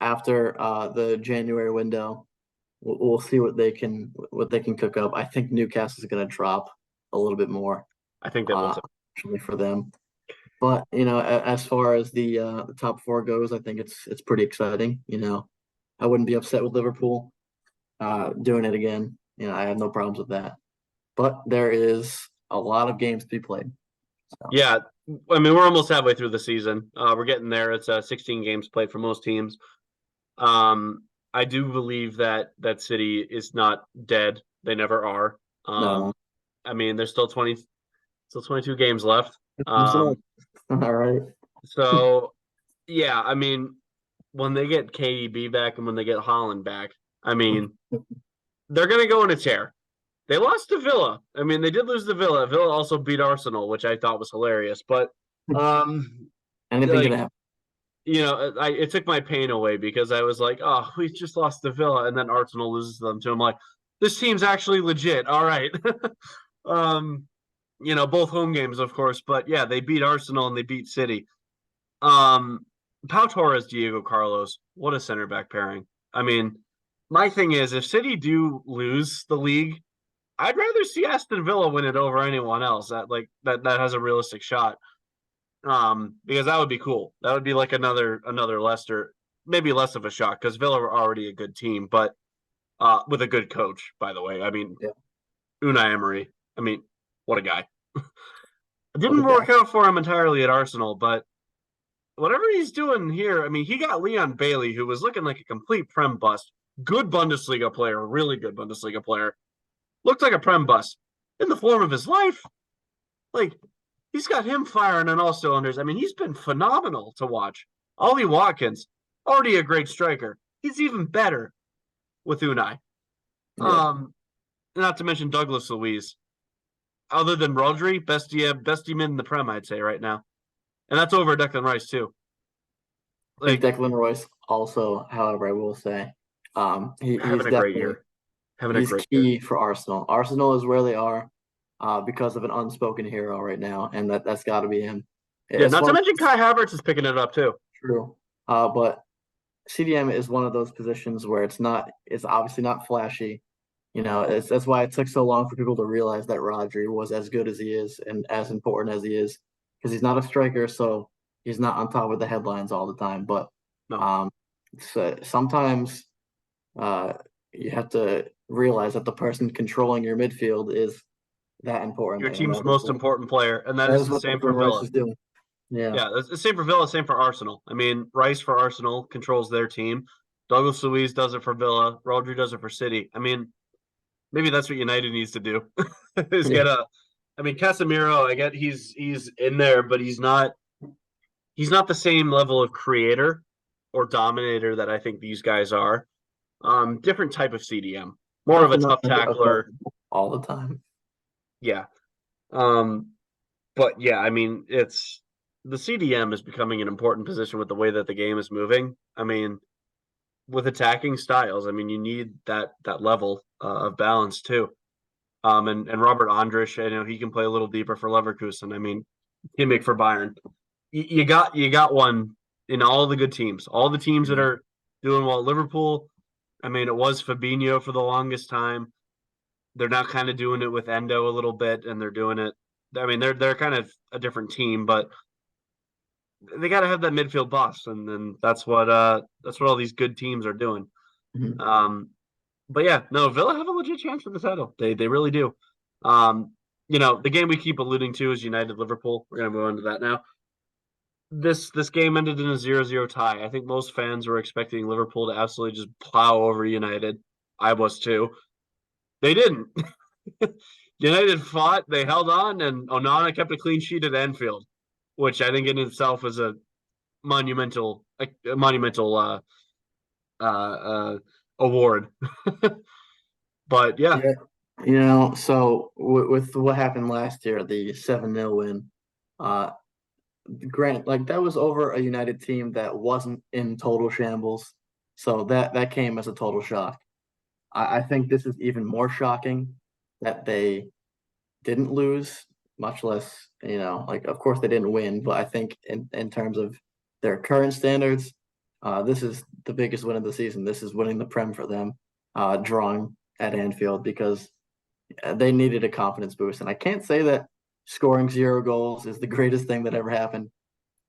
after the January window, we'll see what they can cook up. I think Newcastle's going to drop a little bit more, I think they will uh, too. actually for them. But as far as the top four goes, I think it's pretty exciting. I wouldn't be upset with Liverpool doing it again. I have no problems with that. But there is a lot of games to be played. So Yeah, I mean we're almost halfway through the season. We're getting there. It's 16 games played for most teams. I do believe that City is not dead. They never are. no, I mean there's still 22 games left. all Um, right. so yeah, I mean when they get KDB back and when they get Holland back, I mean they're gonna go in a tear. They lost to Villa. I mean, they did lose to Villa. Villa also beat Arsenal, which I thought was hilarious. But Anything can like happen. it took my pain away because I was like, oh, we just lost to Villa, and then Arsenal loses to them too. I'm like, this team's actually legit. All right. um, both home games, of course, but yeah, they beat Arsenal and they beat City. Um, Pau Torres, Diego Carlos, what a center back pairing. I mean, my thing is, if City do lose the league, I'd rather see Aston Villa win it over anyone else that has a realistic shot. Because that would be cool. That would be like another Leicester, maybe less of a shock because Villa are already a good team, but with a good coach, by the way. I mean, Yeah, Unai Emery. I mean, what a guy. It what a didn't guy. work out for him entirely at Arsenal, but whatever he's doing here, I mean, he got Leon Bailey, who was looking like a complete prem bust. Good Bundesliga player, really good Bundesliga player. Looked like a prem bust in the form of his life. Like, he's got him firing on all cylinders. I mean, he's been phenomenal to watch. Ollie Watkins, already a great striker. He's even better with Unai. Yeah, Um, Not to mention Douglas Luiz. Other than Rodri, best team in the Prem, I'd say right now, and that's over Declan Rice too. I think Like Declan Royce also, however, I will say, he's having a great definitely year, having a he's great year. key for Arsenal. Arsenal is where they are because of an unspoken hero right now, and that's got to be him. Yeah, It's not one to of mention those, Kai Havertz is picking it up too. true, but CDM is one of those positions where it's obviously not flashy. That's why it took so long for people to realize that Rodri was as good as he is and as important as he is, because he's not a striker, so he's not on top of the headlines all the time. But No, um, sometimes uh, you have to realize that the person controlling your midfield is that important, your and team's most important player, and that that is is the what same Declan for Rice Villa. is doing. Yeah, Yeah, it's the same for Villa, same for Arsenal. I mean, Rice for Arsenal controls their team. Douglas Luiz does it for Villa. Rodri does it for City. I mean, maybe that's what United needs to do. Is yeah, get a. I mean, Casemiro. I get he's in there, but he's not the same level of creator or dominator that I think these guys are. Different type of CDM, more of a definitely tough not tackler. available all the time. Yeah. Um, but yeah, I mean, it's the CDM is becoming an important position with the way that the game is moving. I mean, with attacking styles, I mean, you need that level of balance too. And Robert Andrich, he can play a little deeper for Leverkusen. I mean, Kimmich for Bayern. You got one in all the good teams, all the teams that Yeah. are doing well. Liverpool, I mean, it was Fabinho for the longest time. They're now kind of doing it with Endo a little bit, and they're doing it. I mean, they're kind of a different team, but they got to have that midfield boss, and then that's what all these good teams are doing. Mhm. Um, but yeah, no, Villa have a legit chance for the title. They really do. Um, the game we keep alluding to is United Liverpool. We're gonna move on to that now. This game ended in a 0-0 tie. I think most fans were expecting Liverpool to absolutely just plow over United. I was too. They didn't. United fought, they held on, and Onana kept a clean sheet at Anfield, which I think in itself is a monumental award. But yeah, Yeah. So with what happened last year, the 7-0 win, uh, Grant, like that was over a United team that wasn't in total shambles. So that came as a total shock. I think this is even more shocking that they didn't lose, much less, like of course they didn't win, but I think in terms of their current standards, this is the biggest win of the season. This is winning the Prem for them, drawing at Anfield because they needed a confidence boost. And I can't say that scoring 0 goals is the greatest thing that ever happened.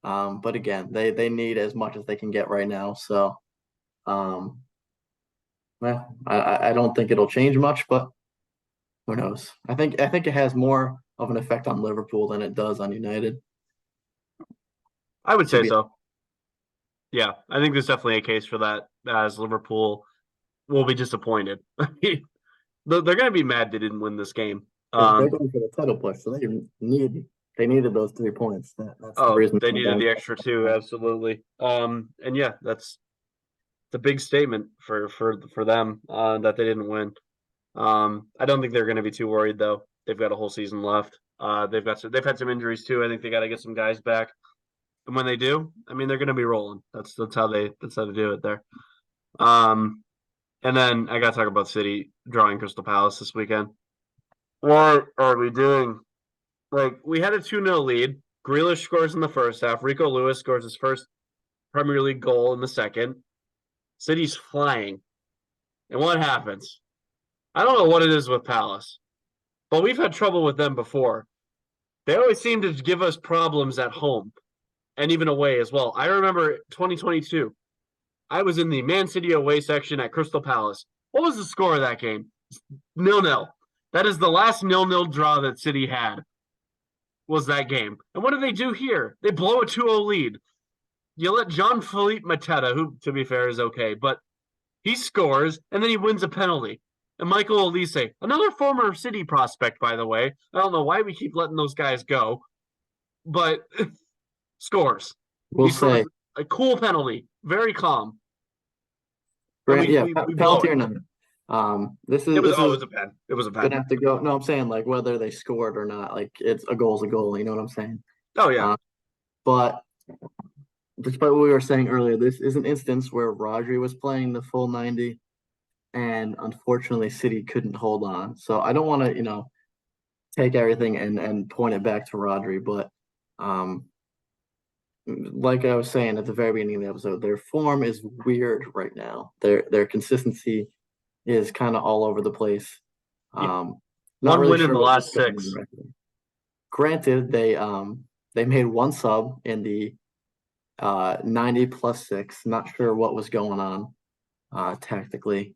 But again, they need as much as they can get right now. So, um, well, I don't think it'll change much, but who knows? I think it has more of an effect on Liverpool than it does on United. I would To say be so. Yeah, I think there's definitely a case for that, as Liverpool will be disappointed. They're going to be mad they didn't win this game. Because they're going for the title push, so they needed those 3 points. That's the Oh, reason they they're needed down. the extra two, absolutely. And yeah, that's the big statement for them that they didn't win. I don't think they're going to be too worried though. They've got a whole season left. They've had some injuries too. I think they got to get some guys back, and when they do, I mean they're going to be rolling. That's how they do it there. Um, and then I got to talk about City drawing Crystal Palace this weekend. What are we doing? Like we had a 2-0 lead. Grealish scores in the first half. Rico Lewis scores his first Premier League goal in the second. City's flying. And what happens? I don't know what it is with Palace, but we've had trouble with them before. They always seem to give us problems at home and even away as well. I remember 2022. I was in the Man City away section at Crystal Palace. What was the score of that game? 0-0. That is the last 0-0 draw that City had, was that game. And what do they do here? They blow a 2-0 lead. You let John Philippe Mateta, who to be fair is okay, but he scores and then he wins a penalty. And Michael Olise, another former City prospect, by the way. I don't know why we keep letting those guys go, but scores. We'll He scores say, a cool penalty, very calm, and Grant, yeah, we blow penalty it. or not. This It is was this oh, it is was a pen. It was a gonna pen. have to go. No, I'm saying like whether they scored or not. Like it's a goal's a goal. You know what I'm saying? Oh yeah, But despite what we were saying earlier, this is an instance where Rodri was playing the full 90, and unfortunately, City couldn't hold on. So I don't want to, take everything and point it back to Rodri, but um, like I was saying at the very beginning of the episode, their form is weird right now. Their consistency is kind of all over the place. yeah. Not One really win in sure the what's last going on six. right now. Granted, they made one sub in the 90 plus 6. Not sure what was going on tactically.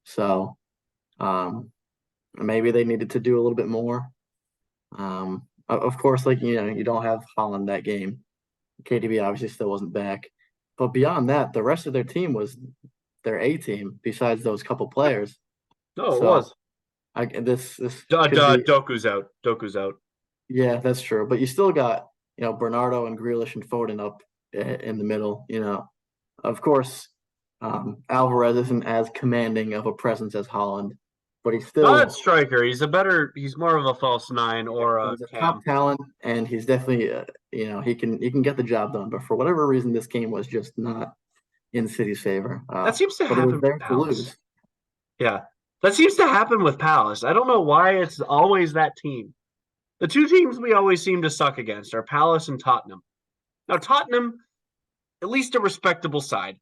So maybe they needed to do a little bit more. Of course, like you don't have Holland that game. KDB obviously still wasn't back. But beyond that, the rest of their team was their A team besides those couple players. No, it So was. this could be Doku's out. Doku's out. yeah, that's true. But you still got, Bernardo and Grealish and Foden up in the middle, Of course, Alvarez isn't as commanding of a presence as Holland, but he's Not still striker. He's more of a false nine or a he's a top cam. talent, and he's definitely he can get the job done. But for whatever reason, this game was just not in City's favor. That seems to But it was happen with there to Palace. lose. Yeah. That seems to happen with Palace. I don't know why it's always that team. The two teams we always seem to suck against are Palace and Tottenham. Now, Tottenham, at least a respectable side.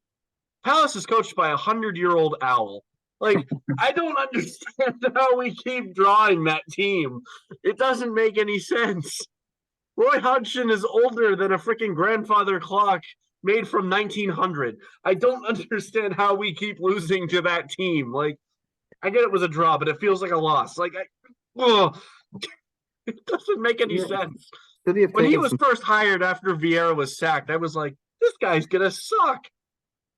Palace is coached by a 100-year-old owl. Like, I don't understand how we keep drawing that team. It doesn't make any sense. Roy Hodgson is older than a freaking grandfather clock made from 1900. I don't understand how we keep losing to that team. Like, I get it was a draw, but it feels like a loss. Like, ugh. It doesn't make any Yeah, sense. City have When he taken was some. first hired after Vieira was sacked, I was like, this guy's gonna suck.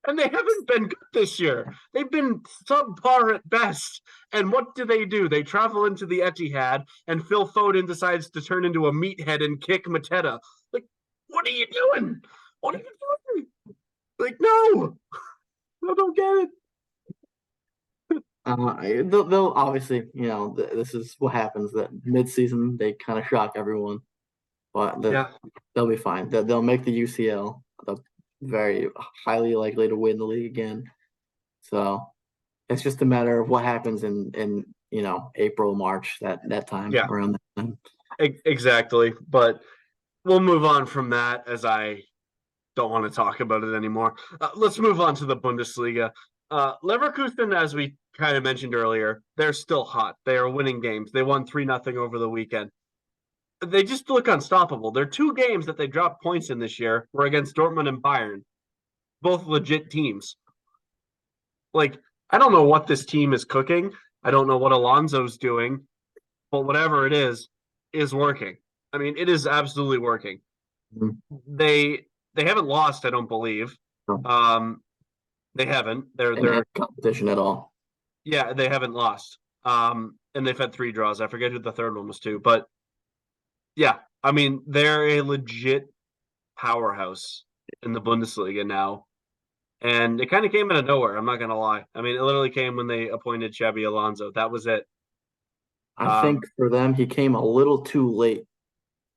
And they haven't been good this year. They've been subpar at best. And what do? They travel into the Etihad, and Phil Foden decides to turn into a meathead and kick Mateta. Like, what are you doing? What are you doing? Like, no, I don't get it. They'll obviously, this is what happens. That mid-season they kind of shock everyone, but Yeah, they'll be fine. They'll make the UCL. They're very highly likely to win the league again. So it's just a matter of what happens in April, March, that time yeah, around that time. exactly. But we'll move on from that as I don't want to talk about it anymore. Let's move on to the Bundesliga. Leverkusen, as we kind of mentioned earlier, they're still hot. They are winning games. They won 3-0 over the weekend. They just look unstoppable. Their two games that they dropped points in this year were against Dortmund and Bayern, both legit teams. Like, I don't know what this team is cooking. I don't know what Alonso's doing, but whatever it is working. I mean, it is absolutely working. Mhm. They haven't lost, I don't believe. So, Um, they haven't. in any They're competition at all. yeah, they haven't lost. And they've had three draws. I forget who the third one was to, but yeah, I mean, they're a legit powerhouse in the Bundesliga now. And it kind of came out of nowhere. I'm not gonna lie. I mean, it literally came when they appointed Xabi Alonso. That was it. I think Um, for them, he came a little too late,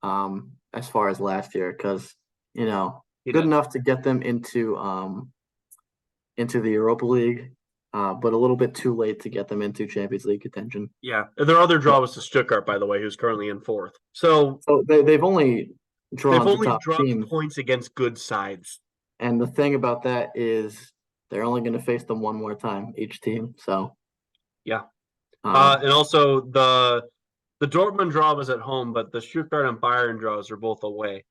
as far as last year, because he good did. enough to get them into the Europa League, but a little bit too late to get them into Champions League contention. Yeah. Their other draw was to Stuttgart, by the way, who's currently in fourth. So So they've only they've drawn to only top dropped teams, points against good sides. and the thing about that is they're only going to face them one more time each team. So, Yeah. um, And also the Dortmund draw was at home, but the Stuttgart and Bayern draws are both away.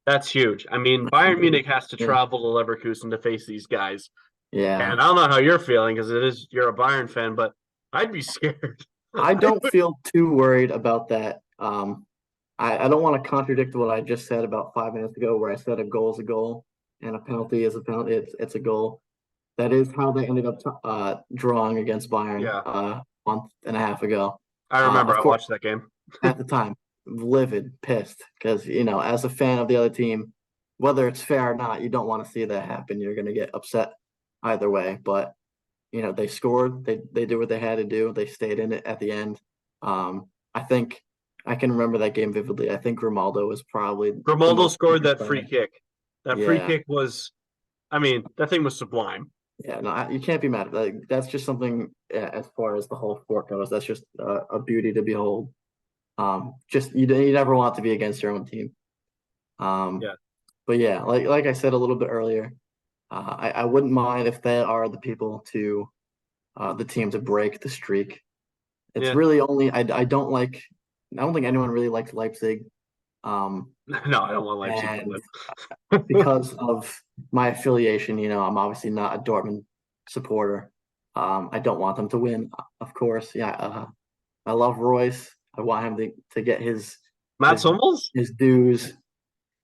That's huge. I mean, Bayern Munich has to yeah, travel to Leverkusen to face these guys. yeah. And I don't know how you're feeling because you're a Bayern fan, but I'd be scared. I don't feel too worried about that. I don't want to contradict what I just said about 5 minutes ago, where I said a goal is a goal and a penalty is a penalty. It's a goal. That is how they ended up drawing against Bayern Yeah, a month and a half ago. I remember. Of I course, watched that game. at the time, livid, pissed, because as a fan of the other team, whether it's fair or not, you don't want to see that happen. You're going to get upset either way. But they scored. They did what they had to do. They stayed in it at the end. I think I can remember that game vividly. I think Grimaldo was probably the Grimaldo most scored famous that free player. kick. That free Yeah, kick was, I mean, that thing was sublime. yeah. No, you can't be mad. Like, that's just something, as far as the whole sport goes. That's just a beauty to behold. Just you never want to be against your own team. Um, Yeah, but yeah, like I said a little bit earlier, I wouldn't mind if they are the people to the team to break the streak. It's yeah. really only I don't like. I don't think anyone really likes Leipzig. No, I don't want Leipzig to And win. because of my affiliation, I'm obviously not a Dortmund supporter. I don't want them to win, of course. Yeah, I love Royce. I want him to get Mats his Hummels? his dues.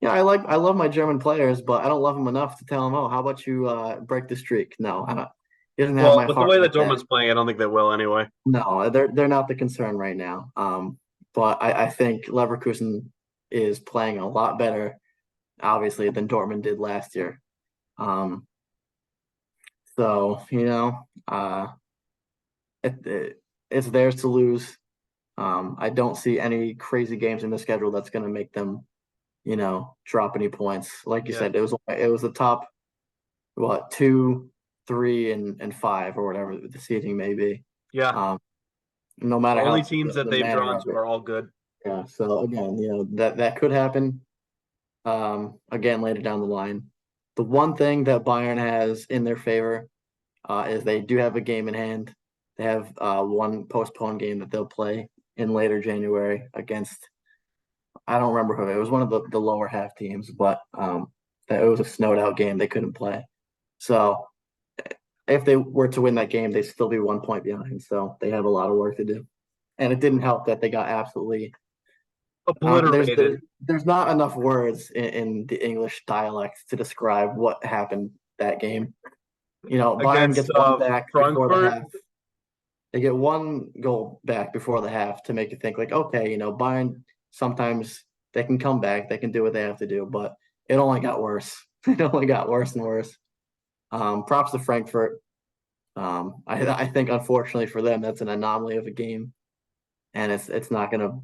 Yeah, I love my German players, but I don't love them enough to tell him, oh, how about you break the streak? No, I don't. He doesn't have Well, my with the heart way that like that. Dortmund's playing, I don't think they will anyway. No, they're not the concern right now. But I think Leverkusen is playing a lot better, obviously, than Dortmund did last year. Um, so it's theirs to lose. I don't see any crazy games in the schedule that's going to make them, drop any points. Like you Yeah, said, it was the top, what, two, three, and five, or whatever the seating may be. yeah. Um, no The matter only how teams that the they've manner drawn of to it. are all good. Yeah. So again, that could happen. Again, later down the line. The one thing that Bayern has in their favor is they do have a game in hand. They have one postponed game that they'll play in later January against, I don't remember who. It was one of the lower half teams, but that it was a snowed out game. They couldn't play. So if they were to win that game, they'd still be 1 point behind. So they have a lot of work to do. and it didn't help that they got absolutely. There's Obliterated there's not enough words in the English dialect to describe what happened that game. Bayern against gets one back before the Frankfurt. half. They get one goal back before the half to make you think like, okay, Bayern sometimes they can come back, they can do what they have to do, but it only got worse. It only got worse and worse. Props to Frankfurt. I think unfortunately for them, that's an anomaly of a game, and it's not going to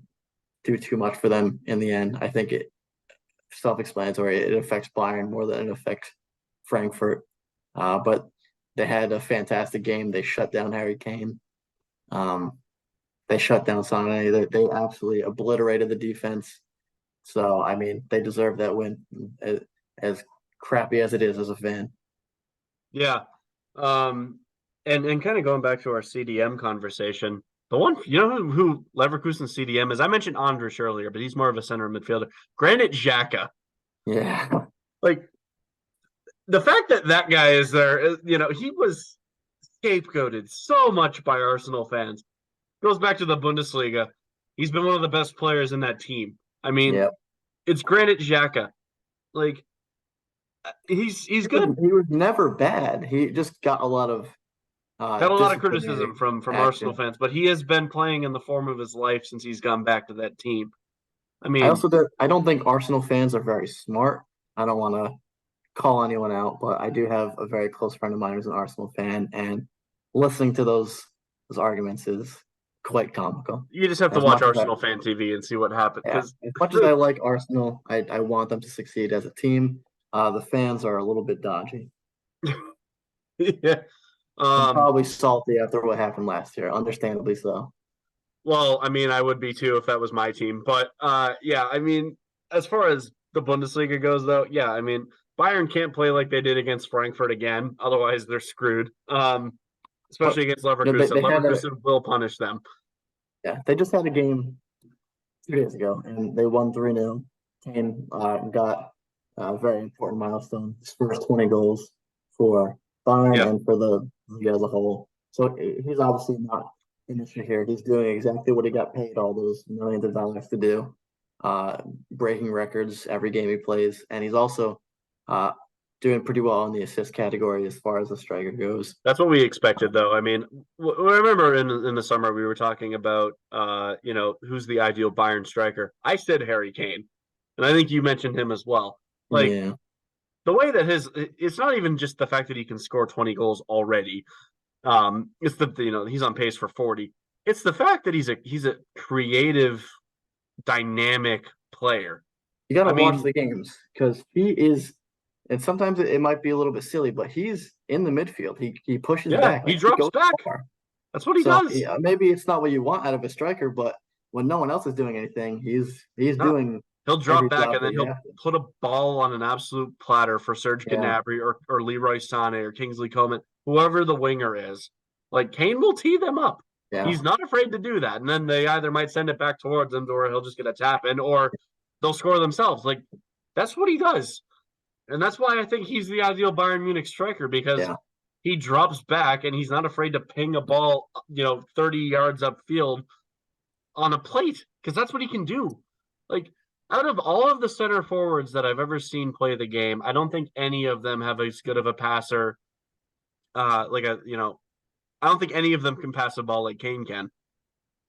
do too much for them in the end. I think it self-explanatory. It affects Bayern more than it affects Frankfurt. But they had a fantastic game. They shut down Harry Kane. Um, they shut down Sané. They absolutely obliterated the defense. So I mean, they deserve that win. As crappy as it is as a fan. Yeah. Um, and kind of going back to our CDM conversation, the one who Leverkusen CDM is. I mentioned Andrich earlier, but he's more of a center midfielder. Granit Xhaka, Yeah, like the fact that that guy is there, he was scapegoated so much by Arsenal fans. Goes back to the Bundesliga. He's been one of the best players in that team. I mean, yeah. it's Granit Xhaka. Like he's good. He was never bad. He just got a lot of Got a lot of criticism disciplinary from Arsenal action. fans, but he has been playing in the form of his life since he's gone back to that team. I mean, I don't think Arsenal fans are very smart. I don't want to call anyone out, but I do have a very close friend of mine who's an Arsenal fan, and listening to those arguments is quite comical. you just have to As watch much as Arsenal fan TV and see what happened yeah, because as much as I like Arsenal, I want them to succeed as a team. The fans are a little bit dodgy yeah. and probably salty after what happened last year, understandably so. Well, I mean, I would be too if that was my team. But yeah, I mean, as far as the Bundesliga goes, though, yeah, I mean, Bayern can't play like they did against Frankfurt again. Otherwise, they're screwed. But Especially against they, Leverkusen. they had a Leverkusen will punish them. yeah, they just had a game 2 days ago, and they won 3-0. Kane got a very important milestone, his first 20 goals for Bayern Yeah, and for the league as a whole. So he's obviously not an issue here. He's doing exactly what he got paid all those millions of dollars to do, breaking records every game he plays, and he's also uh, doing pretty well in the assist category as far as the striker goes. that's what we expected, though. I mean, I remember in the summer we were talking about, who's the ideal Bayern striker. I said Harry Kane, and I think you mentioned him as well. Like Yeah, the way that it's not even just the fact that he can score 20 goals already. It's he's on pace for 40. It's the fact that he's a creative, dynamic player. you got to I watch mean, the games because he is, and sometimes it might be a little bit silly, but he's in the midfield. He pushes yeah, back, he like he drops goes back. far. That's what he So does. yeah, maybe it's not what you want out of a striker, but when no one else is doing anything, he's No, doing he'll drop every back job and that then you he'll have to. put a ball on an absolute platter for Serge Yeah, Gnabry or Leroy Sané or Kingsley Coman, whoever the winger is. Like Kane will tee them up. yeah, He's not afraid to do that. And then they either might send it back towards him or he'll just get a tap in or they'll score themselves. Like that's what he does. And that's why I think he's the ideal Bayern Munich striker because yeah. he drops back and he's not afraid to ping a ball, 30 yards upfield on a plate because that's what he can do. Like out of all of the center forwards that I've ever seen play the game, I don't think any of them have as good of a passer. I don't think any of them can pass a ball like Kane can,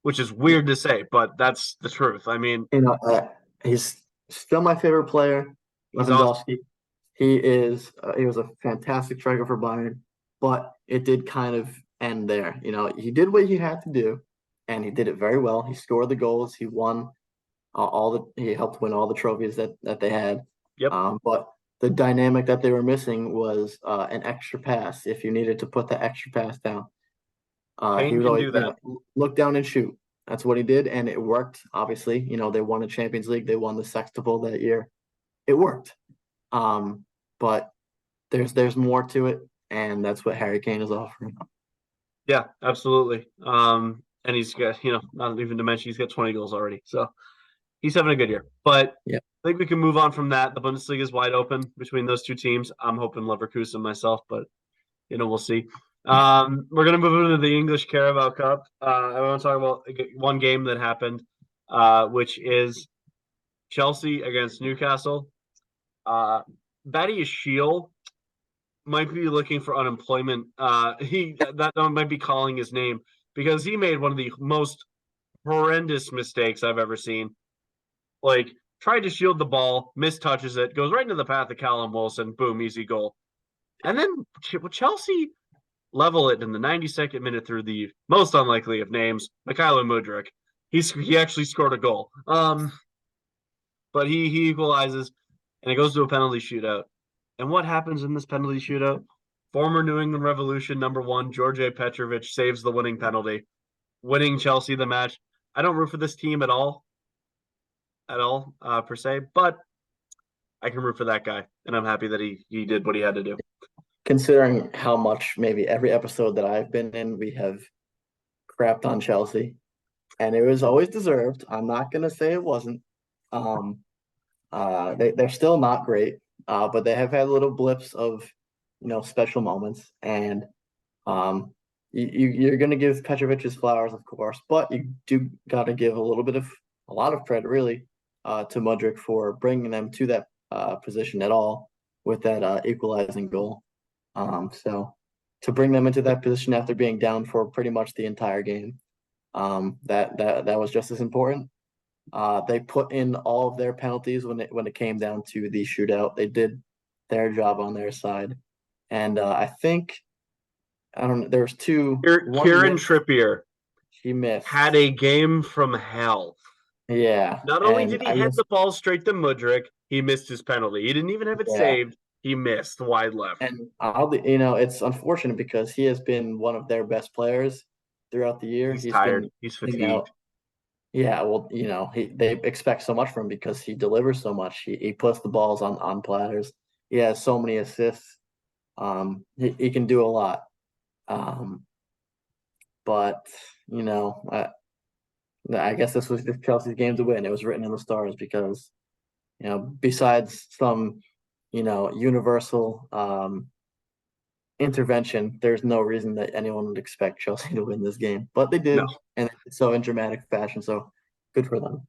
which is weird to say, but that's the truth. I mean, You know, he's still my favorite player, he's awesome. Lewandowski. He was a fantastic striker for Bayern, but it did kind of end there. He did what he had to do, and he did it very well. He scored the goals. He won he helped win all the trophies that they had. Yep. But the dynamic that they were missing was an extra pass. If you needed to put the extra pass down, he Kane would can always do that. look down and shoot. That's what he did, and it worked. Obviously, they won the Champions League. They won the Sextuple that year. It worked. But there's more to it, and that's what Harry Kane is offering. Yeah, absolutely. And he's got, not even to mention he's got 20 goals already. So he's having a good year. But Yeah. I think we can move on from that. The Bundesliga is wide open between those two teams. I'm hoping Leverkusen myself, but we'll see. We're gonna move into the English Carabao Cup. I want to talk about one game that happened, which is Chelsea against Newcastle. Batty Shiel might be looking for unemployment. That might be calling his name because he made one of the most horrendous mistakes I've ever seen. Like tried to shield the ball, mistouches it, goes right into the path of Callum Wilson. Boom, easy goal. And then Chelsea level it in the 92nd minute through the most unlikely of names, Mikhailo Mudryk. He actually scored a goal. But he equalizes, and it goes to a penalty shootout. And what happens in this penalty shootout? Former New England Revolution #1 George Petrovic saves the winning penalty, winning Chelsea the match. I don't root for this team at all, per se, but I can root for that guy, and I'm happy that he did what he had to do. Considering how much maybe every episode that I've been in, we have crapped on Chelsea, and it was always deserved. I'm not gonna say it wasn't. They're still not great, but they have had little blips of, special moments, and you're gonna give Petrovic his flowers, of course, but you do got to give a lot of credit, really, to Mudryk for bringing them to that position at all with that equalizing goal. So to bring them into that position after being down for pretty much the entire game, that was just as important. They put in all of their penalties when it came down to the shootout. They did their job on their side, and I think I don't know. There was two. Kieran Trippier he missed. Had a game from hell. Yeah. Not only did he head the ball straight to Mudryk, he missed his penalty. He didn't even have it saved. He missed wide left. And it's unfortunate because he has been one of their best players throughout the year. He's tired. He's fatigued. Yeah, well, they expect so much from him because he delivers so much. He puts the balls on platters. He has so many assists. He can do a lot. But I guess this was Chelsea's game to win. It was written in the stars because, besides some, universal intervention, there's no reason that anyone would expect Chelsea to win this game. But they did, and so in dramatic fashion. So good for them.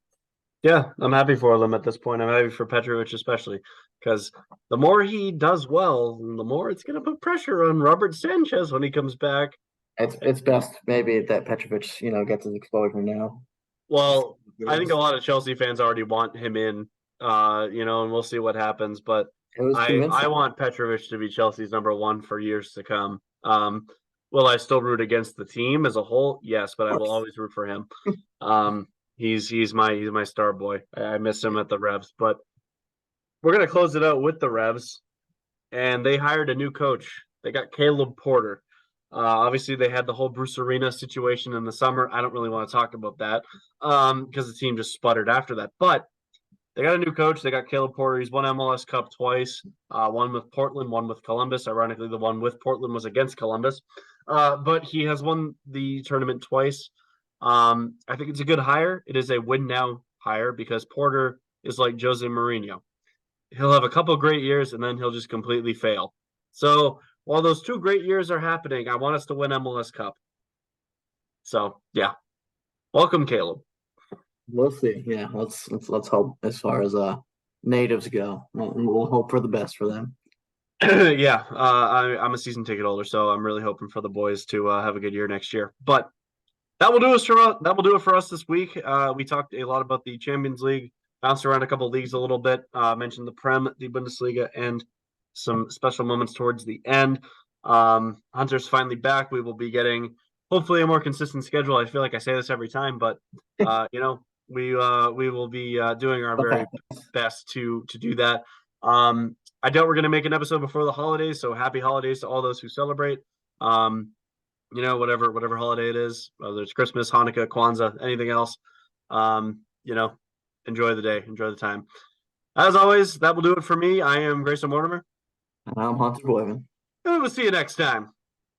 Yeah, I'm happy for them at this point. I'm happy for Petrovic especially because the more he does well, the more it's going to put pressure on Robert Sanchez when he comes back. It's best maybe that Petrovic, gets his exposure now. Well, I think a lot of Chelsea fans already want him in, and we'll see what happens. But I want Petrovic to be Chelsea's #1 for years to come. Will I still root against the team as a whole? Yes, but I will always root for him. He's my star boy. I miss him at the Revs, but we're gonna close it out with the Revs, and they hired a new coach. They got Caleb Porter. Obviously, they had the whole Bruce Arena situation in the summer. I don't really want to talk about that because the team just sputtered after that. But they got a new coach. They got Caleb Porter. He's won MLS Cup twice, one with Portland, one with Columbus. Ironically, the one with Portland was against Columbus. But he has won the tournament twice. I think it's a good hire. It is a win now hire because Porter is like Jose Mourinho. He'll have a couple great years and then he'll just completely fail. So while those 2 great years are happening, I want us to win MLS Cup. So yeah, welcome, Caleb. We'll see. Yeah, let's hope as far as natives go. We'll hope for the best for them. Yeah, I'm a season ticket holder, so I'm really hoping for the boys to have a good year next year. But that will do it for us this week. We talked a lot about the Champions League, bounced around a couple leagues a little bit, mentioned the Prem, the Bundesliga, and some special moments towards the end. Hunter's finally back. We will be getting hopefully a more consistent schedule. I feel like I say this every time, but we will be doing our very best to do that. I doubt we're going to make an episode before the holidays, so happy holidays to all those who celebrate. Whatever holiday it is, whether it's Christmas, Hanukkah, Kwanzaa, anything else, enjoy the day, enjoy the time. As always, that will do it for me. I am Graysen Mortimer. And I'm Hunter Boyman. And we'll see you next time.